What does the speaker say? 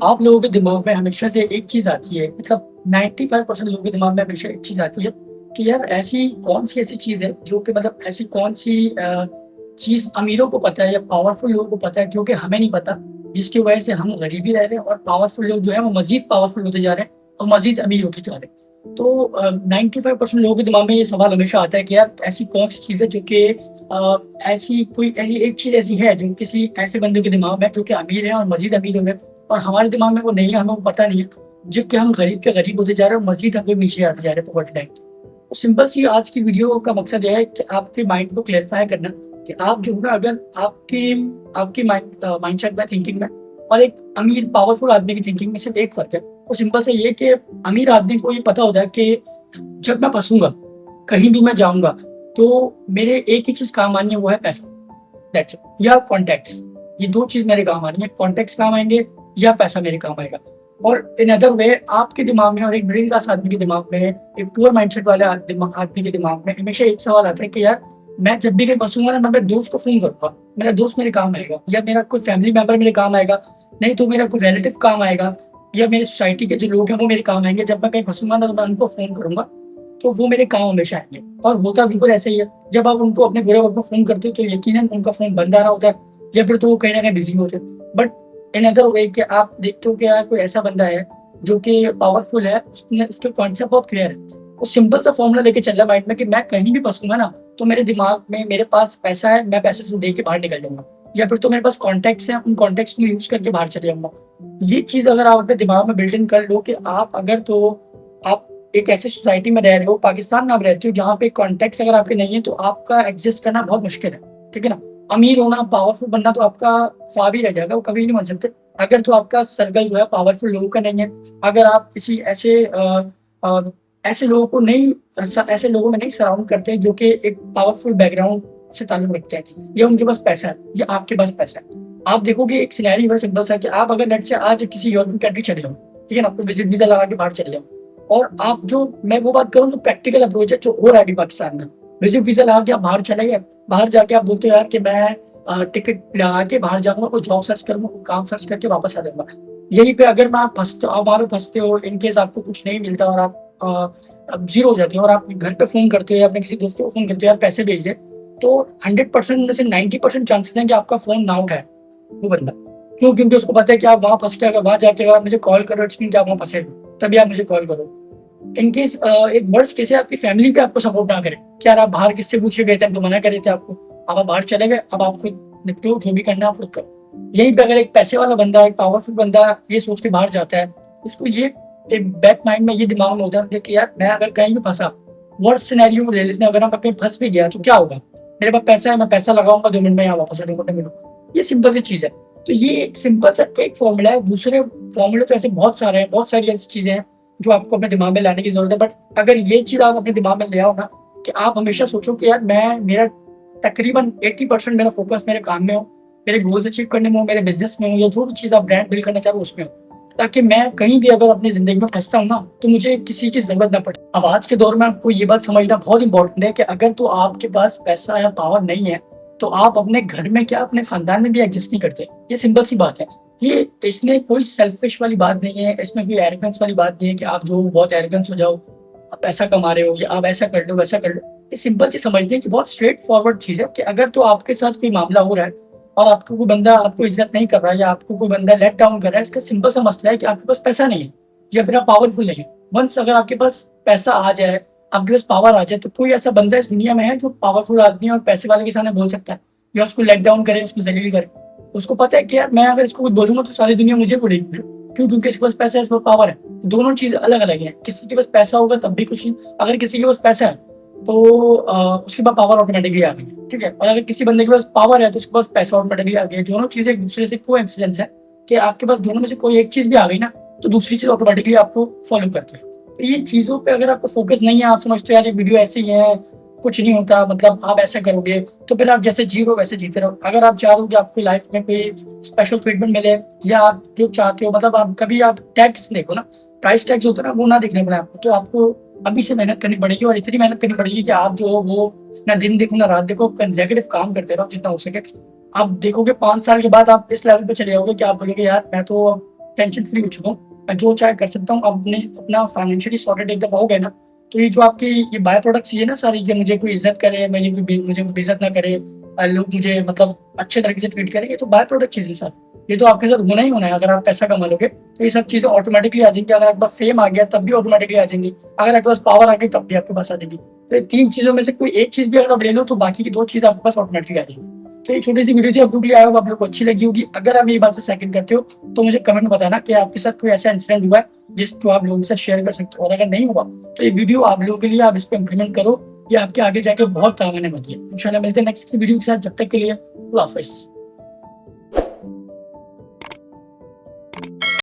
आप लोगों के दिमाग में हमेशा से एक चीज आती है, मतलब 95% लोगों के दिमाग में हमेशा एक चीज आती है कि यार ऐसी कौन सी ऐसी चीज है जो कि मतलब ऐसी कौन सी चीज अमीरों को पता है या पावरफुल लोगों को पता है जो कि हमें नहीं पता, जिसकी वजह से हम गरीबी रह रहे हैं और पावरफुल लोग जो है वो मजीद पावरफुल होते जा रहे हैं और मजीद अमीर होते जा रहे हैं। तो 95% लोगों के दिमाग में ये सवाल हमेशा आता है कि यार ऐसी कौन सी चीज है जो कि ऐसी कोई एक चीज ऐसी है जो किसी ऐसे बंदे के दिमाग में जो कि अमीर है और मजीद अमीर हो रहे हैं और हमारे दिमाग में वो नहीं है, हमें वो पता नहीं है, जो कि हम गरीब के गरीब होते जा रहे हैं और मजीद हम लोग नीचे आते जा रहे हैं पॉवर्टी लाइन। तो सिंपल सी आज की वीडियो का मकसद यह है कि आपके माइंड को क्लेरिफाई करना कि आप जो है ना, अगर आपके आपके माइंड सेट में, थिंकिंग में और एक अमीर पावरफुल आदमी की थिंकिंग में सिर्फ एक फर्क है। वो सिंपल से ये कि अमीर आदमी को ये पता होता है कि जब मैं फंसूंगा, कहीं भी मैं जाऊंगा, तो मेरे एक ही चीज काम आनी है, वो है पैसा। दैट्स इट, या कॉन्टेक्ट्स। ये दो चीज मेरे काम आनी है, कॉन्टेक्ट्स काम आएंगे या पैसा मेरे काम आएगा। और इन अदर वे आपके दिमाग में और एक मिडिल क्लास आदमी के दिमाग में, एक पुअर माइंडसेट वाले आदमी के दिमाग में हमेशा एक सवाल आता है कि यार मैं जब भी कहीं फंसूंगा ना, मैं मेरे दोस्त को फोन करूंगा, मेरा दोस्त मेरे काम आएगा, या मेरा कोई फैमिली मेंबर मेरे काम आएगा, नहीं तो मेरा कोई रिलेटिव काम आएगा, या मेरे सोसाइटी के जो लोग हैं वो मेरे काम आएंगे। जब मैं कहीं फंसूंगा ना तो मैं उनको फोन करूंगा, तो वो मेरे काम हमेशा आएंगे। और होता बिल्कुल ऐसे ही है, जब आप उनको अपने बुरे वक्त में फोन करते हो तो यकीनन उनका फोन बंद आ रहा होता है या फिर तो वो कहीं ना कहीं बिजी होते हैं। बट इन अदर वे कि आप देखते हो कि यार कोई ऐसा बंदा है जो कि पावरफुल है, उसने उसके कॉन्सेप्ट बहुत क्लियर है, वो सिंपल सा फॉर्मूला लेके चल रहा है माइंड में कि मैं कहीं भी फंसूंगा ना तो मेरे दिमाग में मेरे पास पैसा है, मैं पैसे से दे के बाहर निकल जाऊंगा, या फिर तो मेरे पास कॉन्टेक्ट्स हैं, उन कॉन्टेक्ट्स को यूज करके बाहर चले जाऊंगा। ये चीज अगर आप अपने दिमाग में बिल्ट इन कर लो कि आप अगर तो आप एक ऐसी सोसाइटी में रह रहे हो, पाकिस्तान में आप रहते हो जहाँ पे कॉन्टेक्ट अगर आपके नहीं है तो आपका एग्जिस्ट करना बहुत मुश्किल है। ठीक है ना। अमीर होना, पावरफुल बनना तो आपका ख्वाब ही रह जाएगा, वो कभी नहीं बन सकते अगर तो आपका सर्कल जो है पावरफुल लोगों का नहीं है। अगर आप किसी ऐसे लोगों को नहीं, ऐसे लोगों में नहीं सराउंड करते जो कि एक पावरफुल बैकग्राउंड से ताल्लुक रखते हैं, या उनके पास पैसा है या आपके पास पैसा है। आप देखोगे एक सिनेरियो बड़ा सिंपल सा कि आप अगर नेट से आज किसी यूरोपियन कंट्री चले जाओ, ठीक है ना, आपको विजिट वीजा लगा के बाहर चले जाओ, और आप जो, मैं वो बात करूँ जो प्रैक्टिकल अप्रोच है जो हो रहा है अभी पाकिस्तान में, विजिट वीजा लगा के आप बाहर चले गए, बाहर जाके आप बोलते हो यार कि मैं टिकट लगा के बाहर जाऊंगा, कोई जॉब सर्च करूंगा, कोई काम सर्च करके वापस आ जाऊंगा। यहीं पे अगर मैं आप फंसते हो, आप वहां पे फंसते हो, इनकेस आपको कुछ नहीं मिलता और आप जीरो हो जाते हो और आप घर पे फोन करते हो या अपने किसी दोस्तों को फोन करते हो यार पैसे भेज दे, तो 100% में से 90% चांसेस हैं कि आपका फोन ना उठाए वो बंदा। क्यों? क्योंकि उसको पता है कि आप वहां फंस के, अगर वहां जाके अगर आप मुझे कॉल करो, इट्स मीन कि आप वहां फंसे हो, तभी आप मुझे कॉल करो। इनकेस एक वर्ड्स कैसे आपकी फैमिली भी आपको सपोर्ट ना करे कि यार आप बाहर किससे पूछे गए थे, हम तो मना कर रहे थे आपको, अब आप बाहर चले गए, अब आप खुद निपटो, जो भी करना है आप खुद करो। यहीं पे अगर एक पैसे वाला बंदा, एक पावरफुल बंदा ये सोच के बाहर जाता है, उसको ये एक बैक माइंड में ये दिमाग में होता है कि यार मैं अगर कहीं भी फंसा, वर्स्ट सिनेरियो में ले लेते हैं, अगर मैं कहीं फंस भी गया तो क्या होगा, मेरे पास पैसा है, मैं पैसा लगाऊंगा, 2 मिनट में यहाँ वापस आ जाऊंगा, मिनट। ये सिंपल सी चीज है। तो ये एक सिंपल सा एक फॉर्मूला है। दूसरे फॉर्मूले तो ऐसे बहुत सारे हैं, बहुत सारी ऐसी चीजें हैं जो आपको अपने दिमाग में लाने की जरूरत है। बट अगर ये चीज आप अपने दिमाग में ले आओ ना कि आप हमेशा सोचो कि यार मैं, मेरा तकरीबन 80% मेरा फोकस मेरे काम में हो, मेरे गोल्स अचीव करने में हो, मेरे बिजनेस में हो, या जो भी चीज आप ब्रांड बिल्ड करना चाह रहे हो उसमें हो, ताकि मैं कहीं भी अगर अपनी जिंदगी में फंसता हूँ ना तो मुझे किसी की जरूरत ना पड़े। अब आज के दौर में आपको ये बात समझना बहुत इंपॉर्टेंट है कि अगर तो आपके पास पैसा या पावर नहीं है तो आप अपने घर में क्या, अपने खानदान में भी एग्जिस्ट नहीं करते। ये सिंपल सी बात है। ये, इसमें कोई सेल्फिश वाली बात नहीं है, इसमें कोई एरोगेंस वाली बात नहीं है कि आप जो बहुत एरोगेंस हो जाओ, आप पैसा कमा रहे हो या आप ऐसा कर लो वैसा कर लो। ये सिंपल सी समझने की बहुत स्ट्रेट फॉरवर्ड चीज है कि अगर तो आपके साथ कोई मामला हो रहा है और आपको कोई बंदा आपको इज्जत नहीं कर रहा है या आपको कोई बंदा लेट डाउन कर रहा है, इसका सिंपल सा मसला है कि आपके पास पैसा नहीं है या फिर आप पावरफुल नहीं है। वंस अगर आपके पास पैसा आ जाए, आपके पास पावर आ जाए, तो कोई ऐसा बंदा इस दुनिया में है जो पावरफुल आदमी और पैसे वाले के सामने बोल सकता है या उसको लेट डाउन करे, उसको जलील करे। उसको पता है कि यार मैं अगर इसको कुछ बोलूंगा तो सारी दुनिया मुझे बोलेगी। क्यों? क्योंकि इसके पास पैसा है, इसके पास पावर है। दोनों चीज अलग अलग है। किसी के पास पैसा होगा तब भी कुछ नहीं, अगर किसी के पास पैसा है तो उसके पास पावर ऑटोमेटिकली आ गई। ठीक है। और अगर किसी बंदे के पास पावर है तो उसके पास पैसा ऑटोमेटिकली आ गया। दोनों चीजें एक दूसरे से कोइंसिडेंस है कि आपके पास दोनों में से कोई एक चीज भी आ गई ना तो दूसरी चीज ऑटोमेटिकली आपको फॉलो करती है। तो ये चीजों पे अगर आपको फोकस नहीं है, आप समझते हो यार ये वीडियो ऐसी ही है, कुछ नहीं होता, मतलब आप ऐसा करोगे तो फिर आप जैसे जी रहे हो वैसे जीते रहो। अगर आप चाह रहे हो कि आपकी लाइफ में कोई स्पेशल ट्रीटमेंट मिले या आप जो चाहते हो, मतलब आप कभी आप टैक्स देखो ना, प्राइस टैक्स होता है ना, वो ना देखने पड़े आपको, तो आपको अभी से मेहनत करनी पड़ेगी और इतनी मेहनत करनी पड़ेगी कि आप जो हो वो ना दिन देखो ना रात देखो, कंसेक्यूटिव काम करते रहो जितना हो सके। आप देखोगे 5 साल के बाद आप इस लेवल पे चले जाओगे कि आप बोलोगे यार मैं तो टेंशन फ्री हो चुका हूँ, मैं जो चाहे कर सकता हूँ। अपने अपना फाइनेंशियली सॉर्टेड एक दफा हो गया ना, तो ये जो आपके ये बाय प्रोडक्ट्स ये ना सारी, कि मुझे कोई इज्जत करे, मुझे कोई बेइज्जत ना करे, लोग मुझे मतलब अच्छे तरीके से ट्रीट करें, ये तो बाय प्रोडक्ट चीजें सर, ये तो आपके साथ होना ही होना है। अगर आप पैसा कमा लोगे तो ये सब चीजें ऑटोमेटिकली आ जाएंगी। अगर आपके पास फेम आ गया तब भी ऑटोमेटिकली आ जाएंगी, अगर आपके पास पावर आ गई तब भी आपके पास आ जाएगी। तो ये 3 चीजों में से कोई एक चीज भी अगर आप ले लो तो बाकी की 2 चीज आपके पास ऑटोमेटिकली आ जाएगी। तो ये छोटी सी वीडियो थी आप लोग के लिए, आया होगा आप लोग को अच्छी लगी होगी। अगर आप ये बात से सेकंड करते हो तो मुझे कमेंट में बताना कि आपके साथ कोई ऐसा इंसिडेंट हुआ है जो आप लोगों के साथ शेयर कर सकते हो, और अगर नहीं हुआ तो ये वीडियो आप लोगों के लिए, आप इस पर इंप्लीमेंट करो, ये आपके आगे जाके बहुत काम आने वाली है। इंशाल्लाह मिलते हैं नेक्स्ट वीडियो के साथ, जब तक के लिए अल्लाह हाफिज़।